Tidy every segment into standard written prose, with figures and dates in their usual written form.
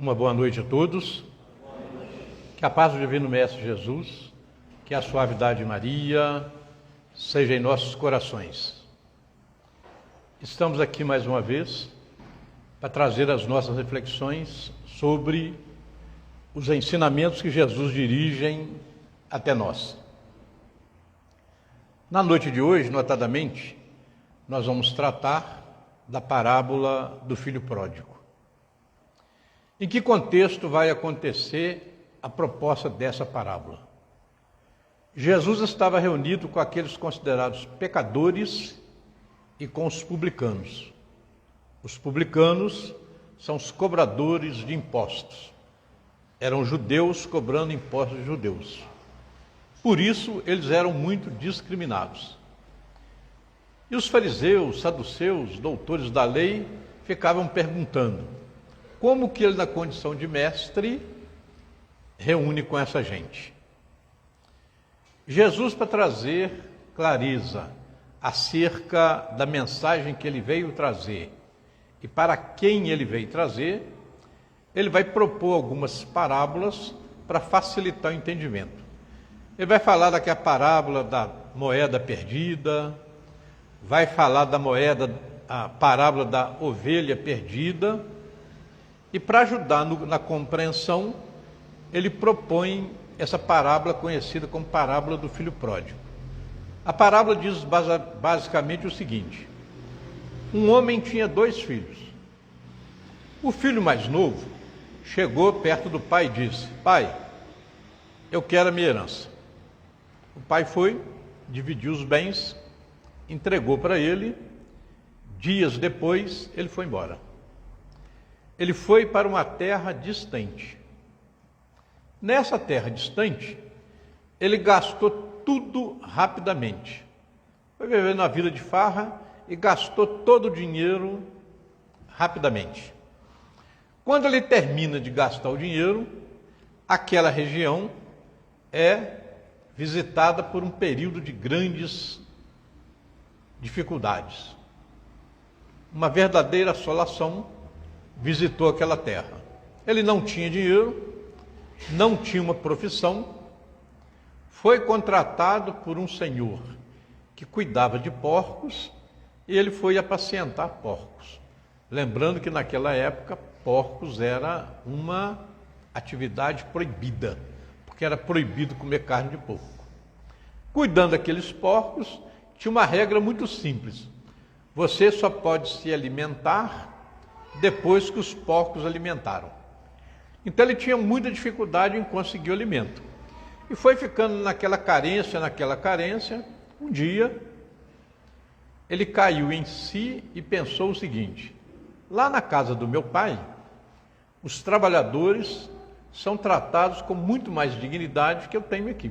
Uma boa noite a todos. Que a paz do Divino Mestre Jesus, que a suavidade de Maria seja em nossos corações. Estamos aqui mais uma vez para trazer as nossas reflexões sobre os ensinamentos que Jesus dirigem até nós. Na noite de hoje, notadamente, nós vamos tratar da parábola do filho pródigo. Em que contexto vai acontecer a proposta dessa parábola? Jesus estava reunido com aqueles considerados pecadores e com os publicanos. Os publicanos são os cobradores de impostos. Eram judeus cobrando impostos de judeus. Por isso, eles eram muito discriminados. E os fariseus, saduceus, doutores da lei, ficavam perguntando: como que ele, na condição de mestre, reúne com essa gente? Jesus, para trazer clareza acerca da mensagem que ele veio trazer e para quem ele veio trazer, ele vai propor algumas parábolas para facilitar o entendimento. Ele vai falar daqui a parábola da moeda perdida, vai falar da a parábola da ovelha perdida. E para ajudar na compreensão, ele propõe essa parábola conhecida como parábola do filho pródigo. A parábola diz basicamente o seguinte: um homem tinha 2 filhos. O filho mais novo chegou perto do pai e disse: pai, eu quero a minha herança. O pai foi, dividiu os bens, entregou para ele. Dias depois, ele foi embora. Ele foi para uma terra distante. Nessa terra distante, ele gastou tudo rapidamente. Foi viver na vida de farra e gastou todo o dinheiro rapidamente. Quando ele termina de gastar o dinheiro, aquela região é visitada por um período de grandes dificuldades. Uma verdadeira assolação visitou aquela terra. Ele não tinha dinheiro, não tinha uma profissão, foi contratado por um senhor que cuidava de porcos e ele foi apacentar porcos. Lembrando que naquela época, porcos era uma atividade proibida, porque era proibido comer carne de porco. Cuidando daqueles porcos, tinha uma regra muito simples: você só pode se alimentar depois que os porcos alimentaram. Então ele tinha muita dificuldade em conseguir o alimento. E foi ficando naquela carência. Um dia, ele caiu em si e pensou o seguinte: lá na casa do meu pai, os trabalhadores são tratados com muito mais dignidade que eu tenho aqui.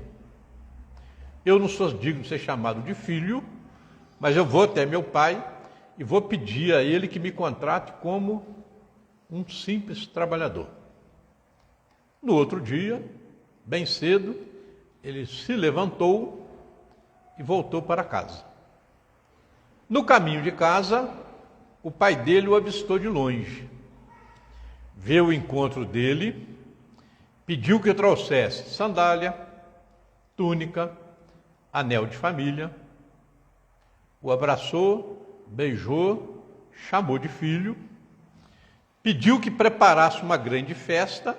Eu não sou digno de ser chamado de filho, mas eu vou até meu pai e vou pedir a ele que me contrate como um simples trabalhador. No outro dia, bem cedo, ele se levantou e voltou para casa. No caminho de casa, o pai dele o avistou de longe. Viu o encontro dele, pediu que trouxesse sandália, túnica, anel de família, o abraçou, beijou, chamou de filho, pediu que preparasse uma grande festa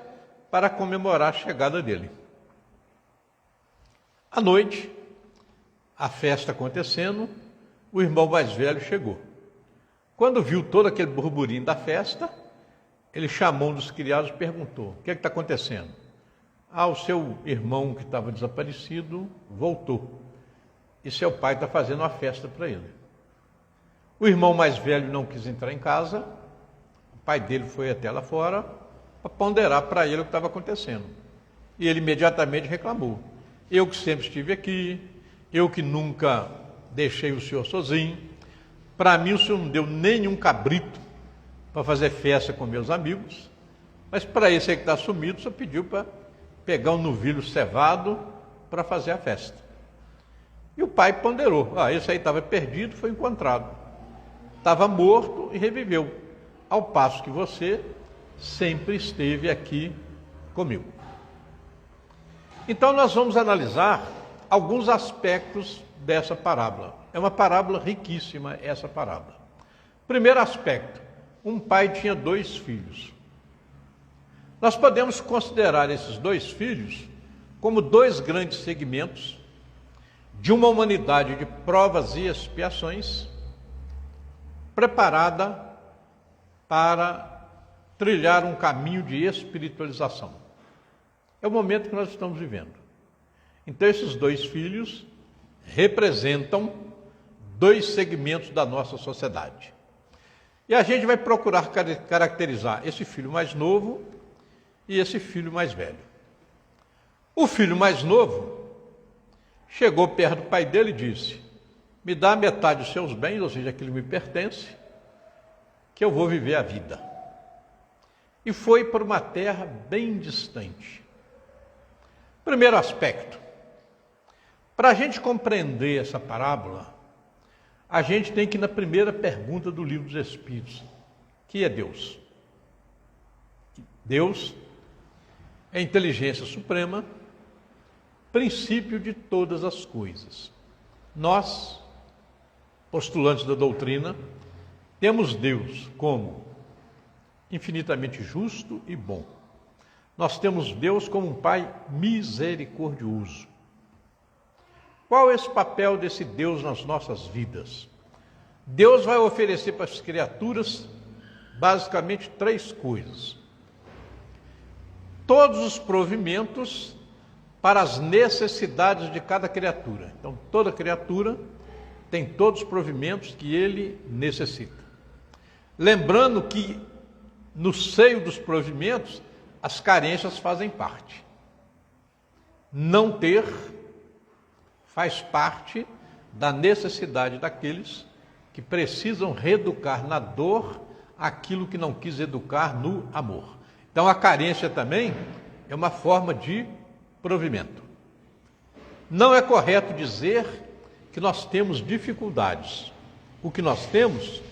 para comemorar a chegada dele. À noite, a festa acontecendo, o irmão mais velho chegou. Quando viu todo aquele burburinho da festa, ele chamou um dos criados e perguntou: o que está acontecendo? O seu irmão que estava desaparecido voltou, e seu pai está fazendo uma festa para ele. O irmão mais velho não quis entrar em casa, o pai dele foi até lá fora para ponderar para ele o que estava acontecendo. E ele imediatamente reclamou: eu que sempre estive aqui, eu que nunca deixei o senhor sozinho, para mim o senhor não deu nenhum cabrito para fazer festa com meus amigos, mas para esse aí que está sumido, o senhor pediu para pegar um novilho cevado para fazer a festa. E o pai ponderou: esse aí estava perdido, foi encontrado. Estava morto e reviveu. Ao passo que você sempre esteve aqui comigo. Então nós vamos analisar alguns aspectos dessa parábola. É uma parábola riquíssima essa parábola. Primeiro aspecto, um pai tinha 2 filhos. Nós podemos considerar esses 2 filhos como 2 grandes segmentos de uma humanidade de provas e expiações preparada para trilhar um caminho de espiritualização. É o momento que nós estamos vivendo. Então esses 2 filhos representam 2 segmentos da nossa sociedade. E a gente vai procurar caracterizar esse filho mais novo e esse filho mais velho. O filho mais novo chegou perto do pai dele e disse: me dá metade dos seus bens, ou seja, aquilo me pertence, que eu vou viver a vida. E foi para uma terra bem distante. Primeiro aspecto, para a gente compreender essa parábola, a gente tem que ir na primeira pergunta do livro dos Espíritos, que é Deus. Deus é a inteligência suprema, princípio de todas as coisas. Nós, postulantes da doutrina, temos Deus como infinitamente justo e bom. Nós temos Deus como um Pai misericordioso. Qual é esse papel desse Deus nas nossas vidas? Deus vai oferecer para as criaturas basicamente 3 coisas. Todos os provimentos para as necessidades de cada criatura. Então, toda criatura tem todos os provimentos que ele necessita. Lembrando que no seio dos provimentos, as carências fazem parte. Não ter faz parte da necessidade daqueles que precisam reeducar na dor aquilo que não quis educar no amor. Então a carência também é uma forma de provimento. Não é correto dizer que nós temos dificuldades. O que nós temos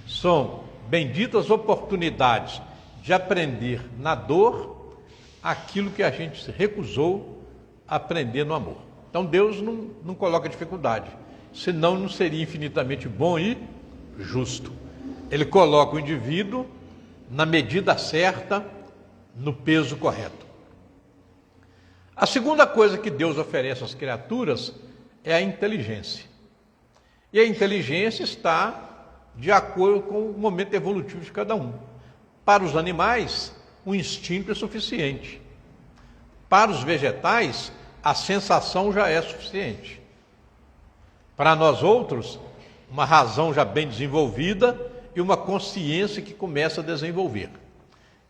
são benditas oportunidades de aprender na dor aquilo que a gente se recusou a aprender no amor. Então Deus não coloca dificuldade, senão não seria infinitamente bom e justo. Ele coloca o indivíduo na medida certa, no peso correto. A segunda coisa que Deus oferece às criaturas é a inteligência. E a inteligência está de acordo com o momento evolutivo de cada um. Para os animais, o instinto é suficiente. Para os vegetais, a sensação já é suficiente. Para nós outros, uma razão já bem desenvolvida e uma consciência que começa a desenvolver.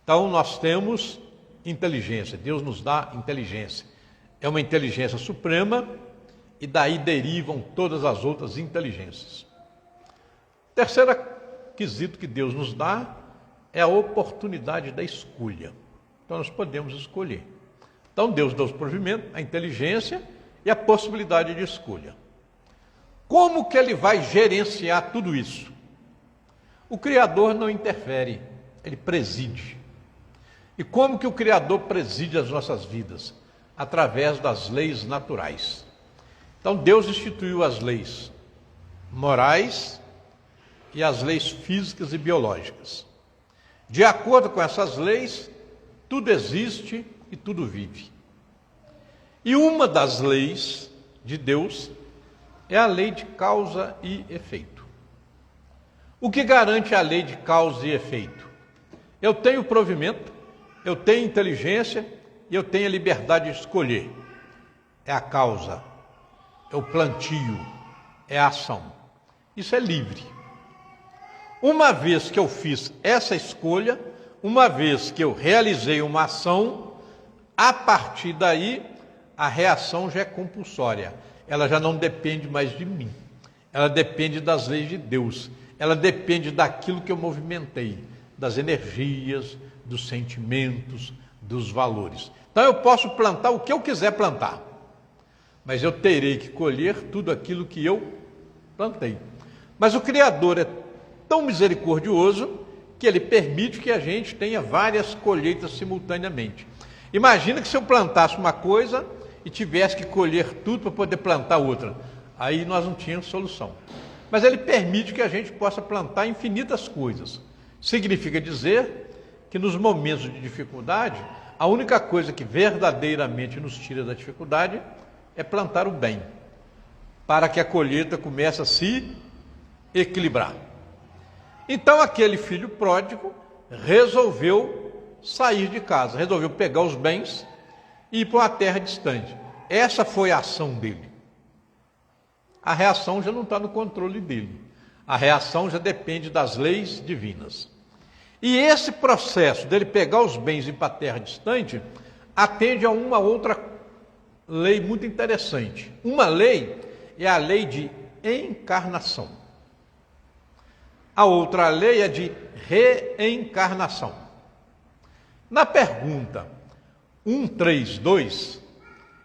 Então nós temos inteligência, Deus nos dá inteligência. É uma inteligência suprema e daí derivam todas as outras inteligências. Terceiro quesito que Deus nos dá é a oportunidade da escolha. Então nós podemos escolher. Então Deus dá os provimentos, a inteligência e a possibilidade de escolha. Como que ele vai gerenciar tudo isso? O Criador não interfere, ele preside. E como que o Criador preside as nossas vidas? Através das leis naturais. Então Deus instituiu as leis morais e as leis físicas e biológicas. De acordo com essas leis, tudo existe e tudo vive. E uma das leis de Deus é a lei de causa e efeito. O que garante a lei de causa e efeito? Eu tenho provimento, eu tenho inteligência e eu tenho a liberdade de escolher. É a causa, é o plantio, é a ação. Isso é livre. Uma vez que eu fiz essa escolha, uma vez que eu realizei uma ação, a partir daí a reação já é compulsória. Ela já não depende mais de mim. Ela depende das leis de Deus. Ela depende daquilo que eu movimentei, das energias, dos sentimentos, dos valores. Então eu posso plantar o que eu quiser plantar, mas eu terei que colher tudo aquilo que eu plantei. Mas o Criador é tão misericordioso que ele permite que a gente tenha várias colheitas simultaneamente. Imagina que se eu plantasse uma coisa e tivesse que colher tudo para poder plantar outra. Aí nós não tínhamos solução. Mas ele permite que a gente possa plantar infinitas coisas. Significa dizer que nos momentos de dificuldade, a única coisa que verdadeiramente nos tira da dificuldade é plantar o bem, para que a colheita comece a se equilibrar. Então aquele filho pródigo resolveu sair de casa, resolveu pegar os bens e ir para uma terra distante. Essa foi a ação dele. A reação já não está no controle dele. A reação já depende das leis divinas. E esse processo dele pegar os bens e ir para a terra distante atende a uma outra lei muito interessante. Uma lei é a lei de encarnação. A outra lei é de reencarnação. Na pergunta 132,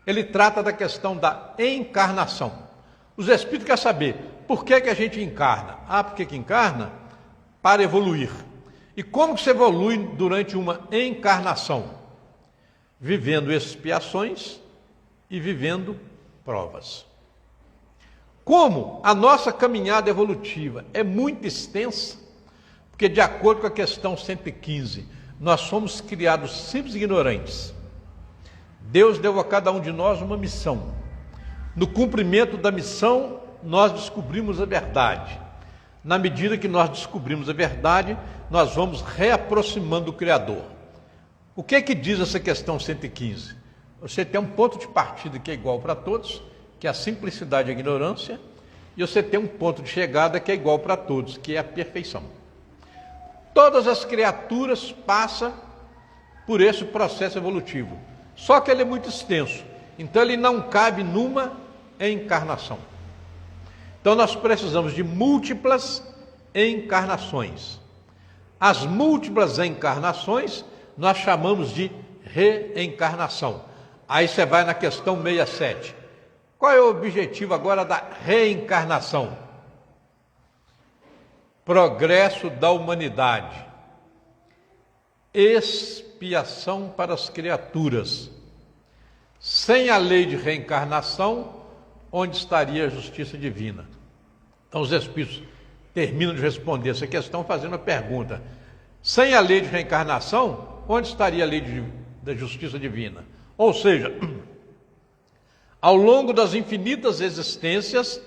ele trata da questão da encarnação. Os espíritos querem saber por que a gente encarna. Por que encarna? Para evoluir. E como que se evolui durante uma encarnação? Vivendo expiações e vivendo provas. Como a nossa caminhada evolutiva é muito extensa, porque de acordo com a questão 115, nós somos criados simples e ignorantes. Deus deu a cada um de nós uma missão. No cumprimento da missão, nós descobrimos a verdade. Na medida que nós descobrimos a verdade, nós vamos reaproximando do Criador. O que é que diz essa questão 115? Você tem um ponto de partida que é igual para todos, que é a simplicidade e a ignorância, e você tem um ponto de chegada que é igual para todos, que é a perfeição. Todas as criaturas passam por esse processo evolutivo, só que ele é muito extenso, então ele não cabe numa encarnação. Então nós precisamos de múltiplas encarnações. As múltiplas encarnações nós chamamos de reencarnação. Aí você vai na questão 67. Qual é o objetivo agora da reencarnação? Progresso da humanidade. Expiação para as criaturas. Sem a lei de reencarnação, onde estaria a justiça divina? Então os espíritos terminam de responder essa questão fazendo a pergunta: sem a lei de reencarnação, onde estaria a lei da justiça divina? Ou seja, ao longo das infinitas existências,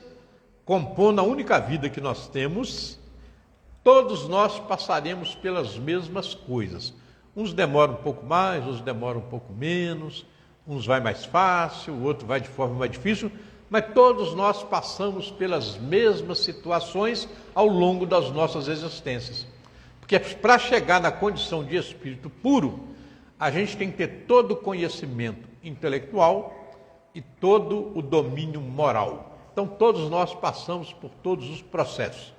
compondo a única vida que nós temos, todos nós passaremos pelas mesmas coisas. Uns demoram um pouco mais, uns demoram um pouco menos, uns vai mais fácil, o outro vai de forma mais difícil, mas todos nós passamos pelas mesmas situações ao longo das nossas existências. Porque para chegar na condição de espírito puro, a gente tem que ter todo o conhecimento intelectual e todo o domínio moral. Então todos nós passamos por todos os processos.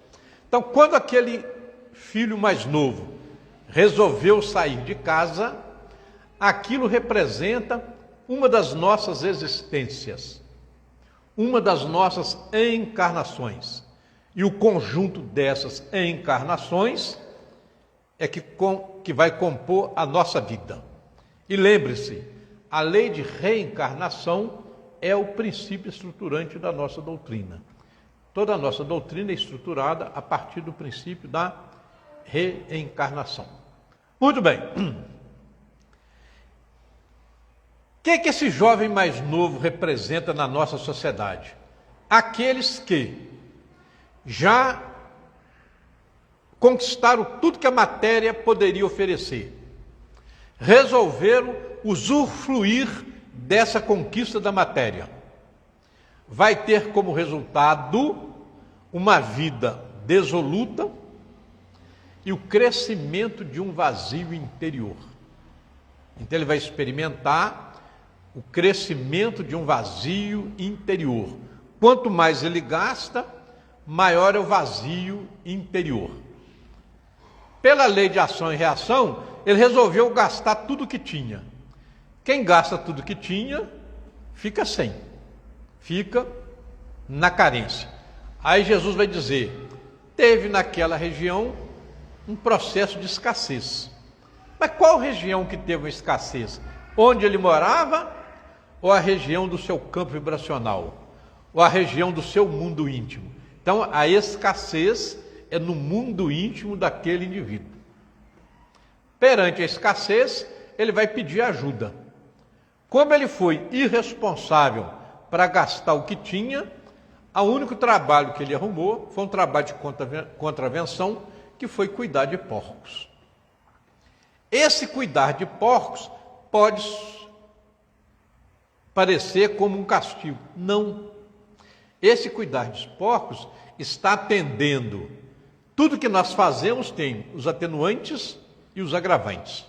Então quando aquele filho mais novo resolveu sair de casa, aquilo representa uma das nossas existências, uma das nossas encarnações. E o conjunto dessas encarnações é que vai compor a nossa vida. E lembre-se, a lei de reencarnação é o princípio estruturante da nossa doutrina. Toda a nossa doutrina é estruturada a partir do princípio da reencarnação. Muito bem. O que esse jovem mais novo representa na nossa sociedade? Aqueles que já conquistaram tudo que a matéria poderia oferecer. Resolveram usufruir dessa conquista da matéria. Vai ter como resultado uma vida dissoluta e o crescimento de um vazio interior. Então ele vai experimentar o crescimento de um vazio interior. Quanto mais ele gasta, maior é o vazio interior. Pela lei de ação e reação, ele resolveu gastar tudo que tinha. Quem gasta tudo que tinha, fica sem. Fica na carência. Aí Jesus vai dizer: teve naquela região um processo de escassez. Mas qual região que teve uma escassez? Onde ele morava ou a região do seu campo vibracional? Ou a região do seu mundo íntimo? Então, a escassez é no mundo íntimo daquele indivíduo. Perante a escassez, ele vai pedir ajuda. Como ele foi irresponsável para gastar o que tinha, o único trabalho que ele arrumou foi um trabalho de contravenção, que foi cuidar de porcos. Esse cuidar de porcos pode parecer como um castigo. Não. Esse cuidar de porcos está atendendo. Tudo que nós fazemos tem os atenuantes e os agravantes.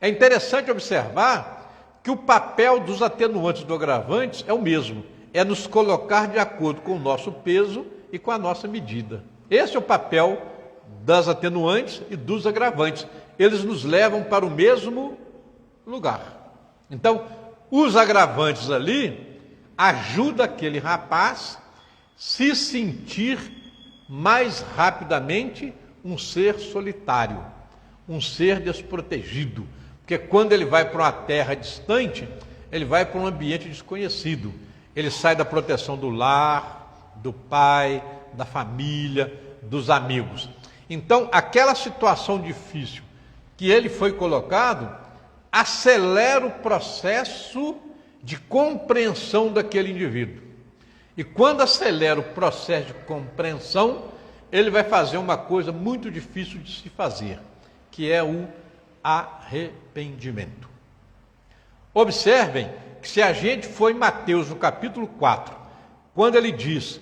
É interessante observar que o papel dos atenuantes e dos agravantes é o mesmo. É nos colocar de acordo com o nosso peso e com a nossa medida. Esse é o papel das atenuantes e dos agravantes. Eles nos levam para o mesmo lugar. Então, os agravantes ali ajudam aquele rapaz a se sentir mais rapidamente um ser solitário, um ser desprotegido. Porque quando ele vai para uma terra distante, ele vai para um ambiente desconhecido. Ele sai da proteção do lar, do pai, da família, dos amigos. Então, aquela situação difícil que ele foi colocado, acelera o processo de compreensão daquele indivíduo. E quando acelera o processo de compreensão, ele vai fazer uma coisa muito difícil de se fazer, que é o arrependimento. Observem que se a gente for em Mateus, no capítulo 4, quando ele diz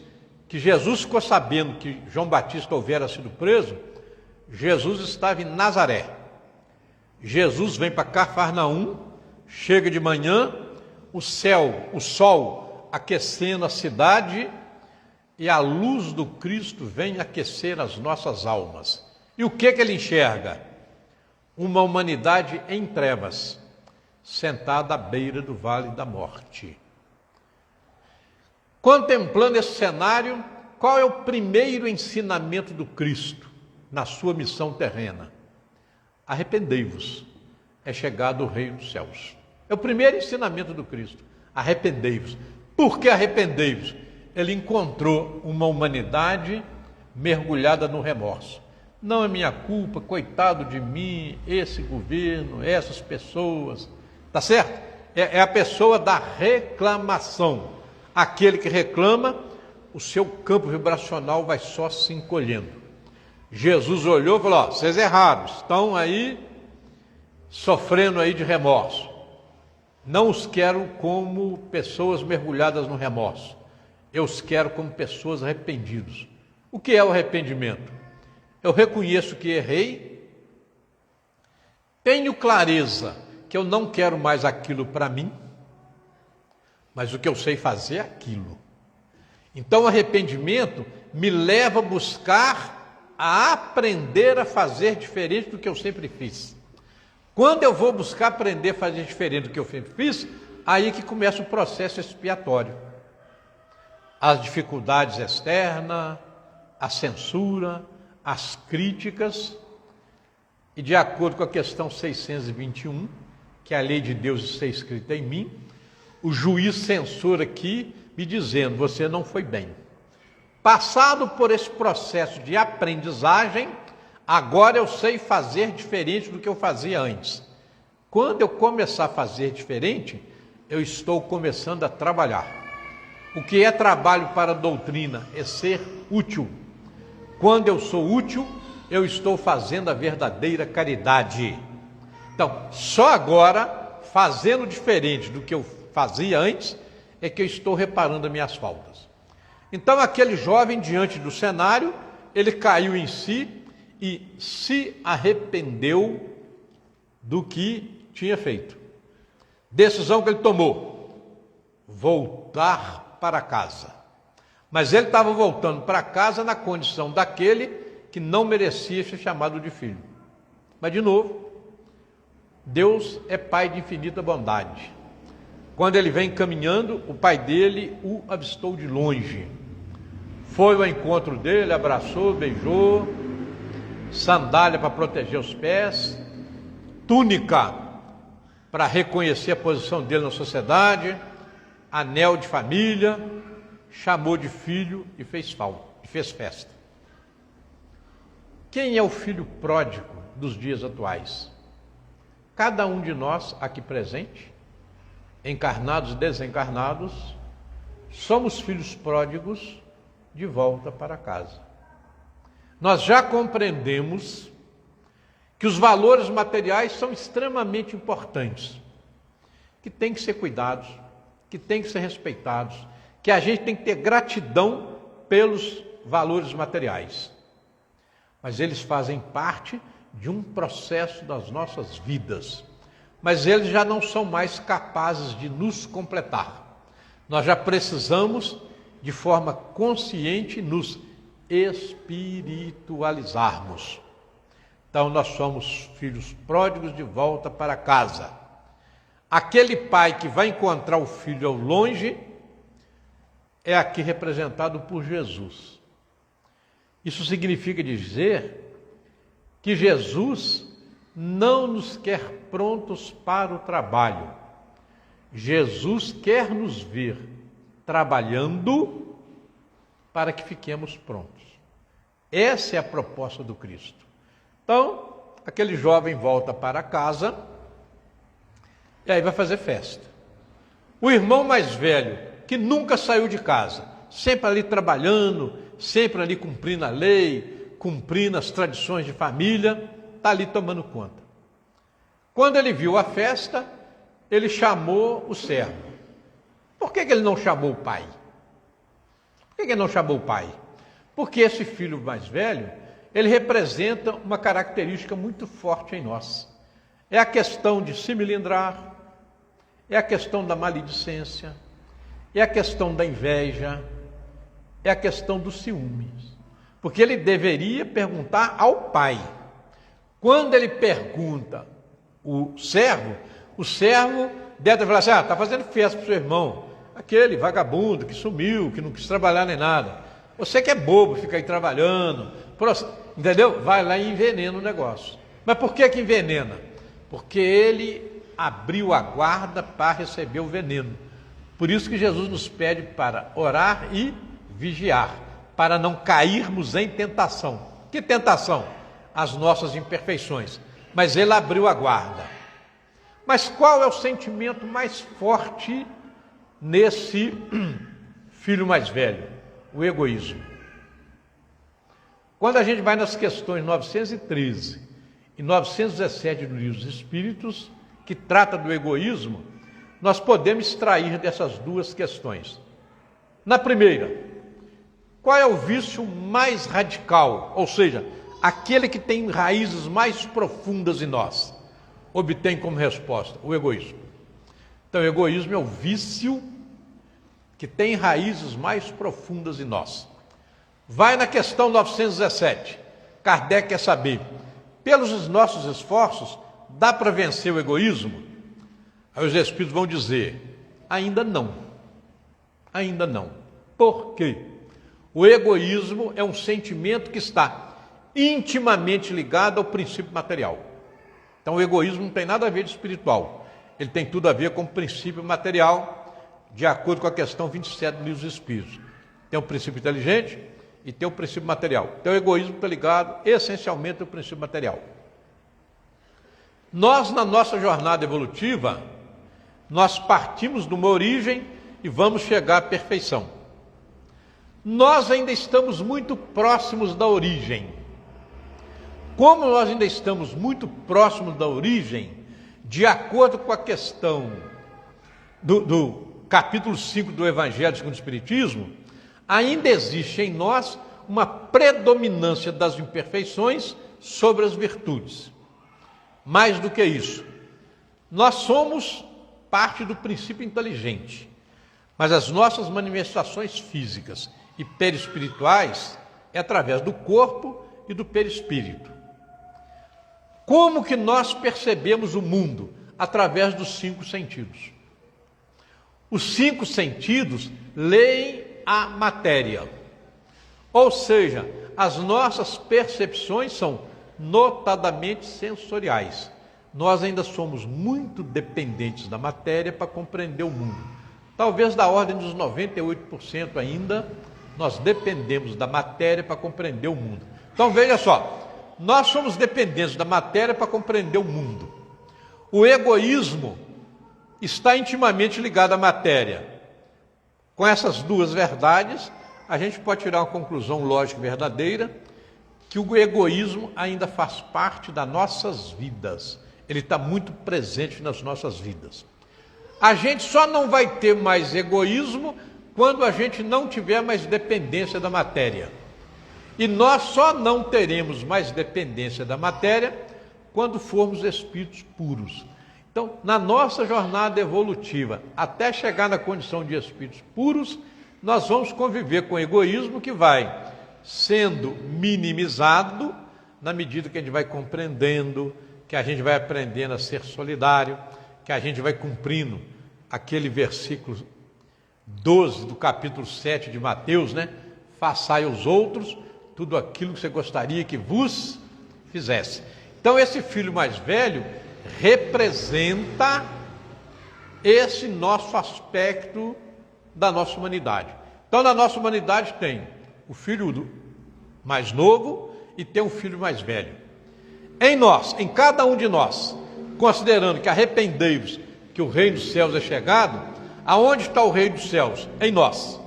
que Jesus ficou sabendo que João Batista houvera sido preso, Jesus estava em Nazaré. Jesus vem para Cafarnaum, chega de manhã, o sol aquecendo a cidade, e a luz do Cristo vem aquecer as nossas almas. E o que ele enxerga? Uma humanidade em trevas, sentada à beira do vale da morte. Contemplando esse cenário, qual é o primeiro ensinamento do Cristo na sua missão terrena? Arrependei-vos, é chegado o Reino dos Céus. É o primeiro ensinamento do Cristo. Arrependei-vos. Por que arrependei-vos? Ele encontrou uma humanidade mergulhada no remorso. Não é minha culpa, coitado de mim, esse governo, essas pessoas. Tá certo? É a pessoa da reclamação. Aquele que reclama, o seu campo vibracional vai só se encolhendo. Jesus olhou e falou: vocês erraram, estão aí sofrendo aí de remorso. Não os quero como pessoas mergulhadas no remorso. Eu os quero como pessoas arrependidas. O que é o arrependimento? Eu reconheço que errei, tenho clareza que eu não quero mais aquilo para mim, mas o que eu sei fazer é aquilo. Então o arrependimento me leva a buscar, a aprender a fazer diferente do que eu sempre fiz. Quando eu vou buscar aprender a fazer diferente do que eu sempre fiz, aí que começa o processo expiatório. As dificuldades externas, a censura, as críticas, e de acordo com a questão 621, que a lei de Deus está escrita em mim, o juiz censura aqui, me dizendo: você não foi bem. Passado por esse processo de aprendizagem, agora eu sei fazer diferente do que eu fazia antes. Quando eu começar a fazer diferente, eu estou começando a trabalhar. O que é trabalho para a doutrina? É ser útil. Quando eu sou útil, eu estou fazendo a verdadeira caridade. Então, só agora, fazendo diferente do que eu fazia antes, é que eu estou reparando as minhas faltas. Então, aquele jovem, diante do cenário, ele caiu em si e se arrependeu do que tinha feito. Decisão que ele tomou: voltar para casa. Mas ele estava voltando para casa na condição daquele que não merecia ser chamado de filho. Mas, de novo, Deus é Pai de infinita bondade. Quando ele vem caminhando, o pai dele o avistou de longe. Foi ao encontro dele, abraçou, beijou. sandália para proteger os pés, túnica para reconhecer a posição dele na sociedade, anel de família, chamou de filho e fez festa. Quem é o filho pródigo dos dias atuais? Cada um de nós aqui presente, encarnados e desencarnados, somos filhos pródigos de volta para casa. Nós já compreendemos que os valores materiais são extremamente importantes, que têm que ser cuidados, que têm que ser respeitados, que a gente tem que ter gratidão pelos valores materiais. Mas eles fazem parte de um processo das nossas vidas. Mas eles já não são mais capazes de nos completar. Nós já precisamos, de forma consciente, nos espiritualizarmos. Então nós somos filhos pródigos de volta para casa. Aquele pai que vai encontrar o filho ao longe é aqui representado por Jesus. Isso significa dizer que Jesus não nos quer prontos para o trabalho. Jesus quer nos ver trabalhando para que fiquemos prontos. Essa é a proposta do Cristo. Então, aquele jovem volta para casa e aí vai fazer festa. O irmão mais velho, que nunca saiu de casa, sempre ali trabalhando, sempre ali cumprindo a lei, cumprindo as tradições de família, está ali tomando conta. Quando ele viu a festa, ele chamou o servo. Por que ele não chamou o pai? Por que ele não chamou o pai? Porque esse filho mais velho, ele representa uma característica muito forte em nós. É a questão de se melindrar, é a questão da maledicência, é a questão da inveja, é a questão dos ciúmes. Porque ele deveria perguntar ao pai. Quando ele pergunta o servo deve falar assim, está fazendo festa para o seu irmão, aquele vagabundo que sumiu, que não quis trabalhar nem nada. Você que é bobo, fica aí trabalhando, entendeu? Vai lá e envenena o negócio. Mas por que envenena? Porque ele abriu a guarda para receber o veneno. Por isso que Jesus nos pede para orar e vigiar, para não cairmos em tentação. Que tentação? As nossas imperfeições. Mas ele abriu a guarda. Mas qual é o sentimento mais forte nesse filho mais velho? O egoísmo. Quando a gente vai nas questões 913 e 917 do Livro dos Espíritos, que trata do egoísmo, nós podemos extrair dessas duas questões. Na primeira, qual é o vício mais radical, ou seja, aquele que tem raízes mais profundas em nós? Obtém como resposta o egoísmo. Então, o egoísmo é o vício que tem raízes mais profundas em nós. Vai na questão 917. Kardec quer saber, pelos nossos esforços, dá para vencer o egoísmo? Aí os espíritos vão dizer, ainda não. Ainda não. Por quê? O egoísmo é um sentimento que está intimamente ligado ao princípio material. Então o egoísmo não tem nada a ver de espiritual. Ele tem tudo a ver com o princípio material, de acordo com a questão 27 do Livro dos Espíritos. Tem o princípio inteligente e tem o princípio material. Então o egoísmo está ligado essencialmente ao princípio material. Nós, na nossa jornada evolutiva, nós partimos de uma origem e vamos chegar à perfeição. Nós ainda estamos muito próximos da origem. Como nós ainda estamos muito próximos da origem, de acordo com a questão do capítulo 5 do Evangelho segundo o Espiritismo, ainda existe em nós uma predominância das imperfeições sobre as virtudes. Mais do que isso, nós somos parte do princípio inteligente, mas as nossas manifestações físicas e perispirituais é através do corpo e do perispírito. Como que nós percebemos o mundo? Através dos 5 sentidos. Os 5 sentidos leem a matéria. Ou seja, as nossas percepções são notadamente sensoriais. Nós ainda somos muito dependentes da matéria para compreender o mundo. Talvez da ordem dos 98% ainda, nós dependemos da matéria para compreender o mundo. Então veja só, nós somos dependentes da matéria para compreender o mundo. O egoísmo está intimamente ligado à matéria. Com essas duas verdades, a gente pode tirar uma conclusão lógica e verdadeira, que o egoísmo ainda faz parte das nossas vidas. Ele está muito presente nas nossas vidas. A gente só não vai ter mais egoísmo quando a gente não tiver mais dependência da matéria. E nós só não teremos mais dependência da matéria quando formos espíritos puros. Então, na nossa jornada evolutiva, até chegar na condição de espíritos puros, nós vamos conviver com o egoísmo que vai sendo minimizado na medida que a gente vai compreendendo, que a gente vai aprendendo a ser solidário, que a gente vai cumprindo aquele versículo 12 do capítulo 7 de Mateus, né? Façai aos outros tudo aquilo que você gostaria que vos fizesse. Então esse filho mais velho representa esse nosso aspecto da nossa humanidade. Então na nossa humanidade tem o filho mais novo e tem o filho mais velho. Em nós, em cada um de nós, considerando que arrependei-vos, que o reino dos céus é chegado, aonde está o reino dos céus? Em nós.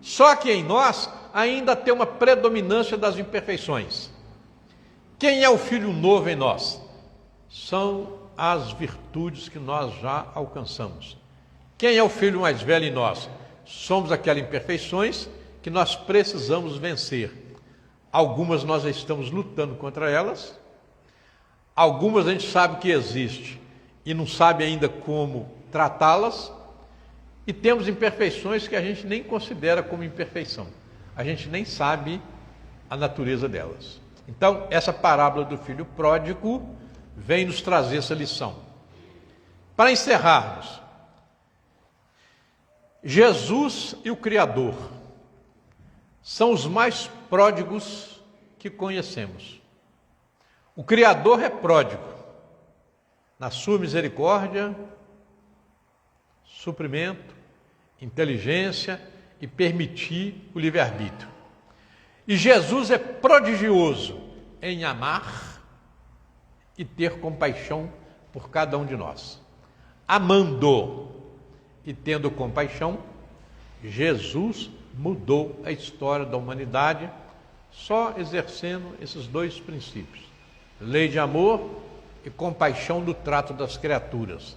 Só que em nós ainda tem uma predominância das imperfeições. Quem é o filho novo em nós? São as virtudes que nós já alcançamos. Quem é o filho mais velho em nós? Somos aquelas imperfeições que nós precisamos vencer. Algumas nós já estamos lutando contra elas, algumas a gente sabe que existe e não sabe ainda como tratá-las, e temos imperfeições que a gente nem considera como imperfeição, a gente nem sabe a natureza delas. Então, essa parábola do filho pródigo vem nos trazer essa lição. Para encerrarmos, Jesus e o Criador são os mais pródigos que conhecemos. O Criador é pródigo na sua misericórdia, suprimento, inteligência e permitir o livre-arbítrio. E Jesus é prodigioso em amar e ter compaixão por cada um de nós. Amando e tendo compaixão, Jesus mudou a história da humanidade só exercendo esses dois princípios: lei de amor e compaixão no trato das criaturas.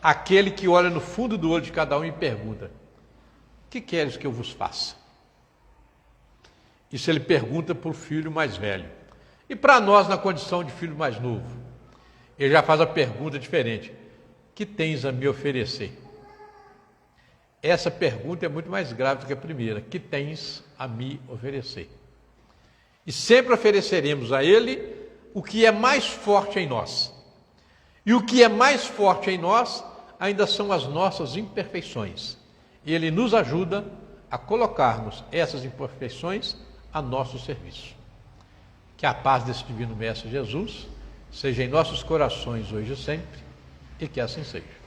Aquele que olha no fundo do olho de cada um e pergunta: que queres que eu vos faça? Isso ele pergunta para o filho mais velho. E para nós, na condição de filho mais novo, ele já faz a pergunta diferente: que tens a me oferecer? Essa pergunta é muito mais grave do que a primeira: que tens a me oferecer? E sempre ofereceremos a ele o que é mais forte em nós. E o que é mais forte em nós ainda são as nossas imperfeições. E ele nos ajuda a colocarmos essas imperfeições a nosso serviço. Que a paz desse divino Mestre Jesus seja em nossos corações hoje e sempre, e que assim seja.